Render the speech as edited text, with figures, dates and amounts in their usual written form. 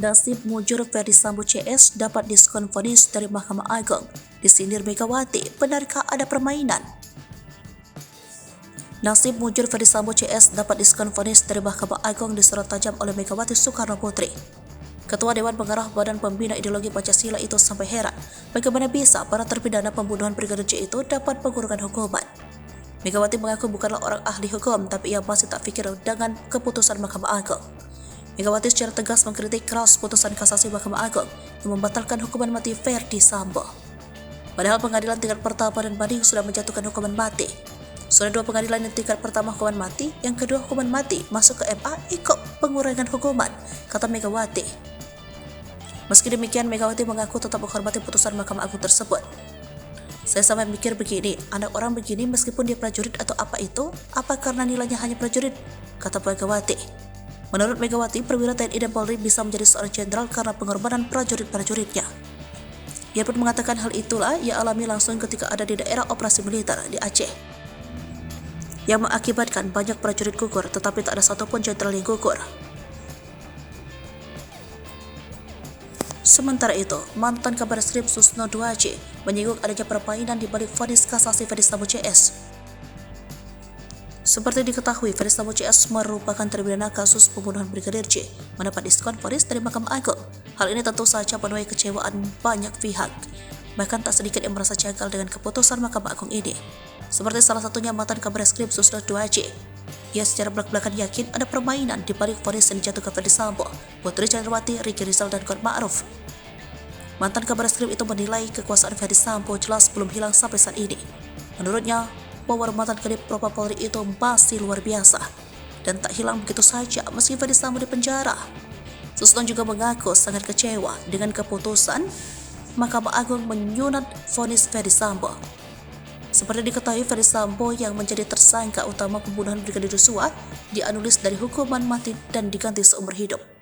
Nasib mujur Ferdi Sambo CS dapat diskon vonis dari Mahkamah Agung. Disindir Megawati, benarkah ada permainan? Nasib mujur Ferdi Sambo CS dapat diskon vonis dari Mahkamah Agung disorot tajam oleh Megawati Soekarno Putri. Ketua Dewan Pengarah Badan Pembina Ideologi Pancasila itu sampai heran bagaimana bisa para terpidana pembunuhan Brigadir J itu dapat pengurangan hukuman. Megawati mengaku bukanlah orang ahli hukum, tapi ia masih tak fikir dengan keputusan Mahkamah Agung. Megawati secara tegas mengkritik keras putusan kasasi Mahkamah Agung yang membatalkan hukuman mati Ferdi Sambo. Padahal pengadilan tingkat pertama dan banding sudah menjatuhkan hukuman mati. Sudah dua pengadilan yang tingkat pertama hukuman mati, yang kedua hukuman mati, masuk ke MA ikut pengurangan hukuman, kata Megawati. Meski demikian, Megawati mengaku tetap menghormati putusan Mahkamah Agung tersebut. Saya sampai mikir begini, anak orang begini meskipun dia prajurit atau apa itu, apa karena nilainya hanya prajurit, kata Megawati. Menurut Megawati, perwira TNI dan Polri bisa menjadi seorang jenderal karena pengorbanan prajurit-prajuritnya. Ia pun mengatakan hal itulah ia alami langsung ketika ada di daerah operasi militer di Aceh, yang mengakibatkan banyak prajurit gugur, tetapi tak ada satupun jenderal yang gugur. Sementara itu, mantan Kabareskrim Susno 2C menyinggung adanya permainan di balik vonis kasasi Ferdi Sambo CS. Seperti diketahui, Ferdi Sambo CS merupakan terpidana kasus pembunuhan Brigadir J, mendapat diskon vonis dari Mahkamah Agung. Hal ini tentu saja menuai kecewaan banyak pihak. Bahkan tak sedikit yang merasa janggal dengan keputusan Mahkamah Agung ini. Seperti salah satunya mantan Kabareskrim Susno 2C. Ia secara belak-belakan yakin ada permainan di balik vonis yang dijatuhkan Ferdi Sambo, Putri Chandrawati, Ricky Rizal, dan Kuat Ma'ruf. Mantan Kabareskrim itu menilai kekuasaan Ferdi Sambo jelas belum hilang sampai saat ini. Menurutnya, power mantan Kadif Propam Polri itu masih luar biasa dan tak hilang begitu saja meski Ferdi Sambo dipenjara. Susno juga mengaku sangat kecewa dengan keputusan Mahkamah Agung menyunat vonis Ferdi Sambo. Seperti diketahui, Ferdi Sambo yang menjadi tersangka utama pembunuhan Brigadir Yosua dianulis dari hukuman mati dan diganti seumur hidup.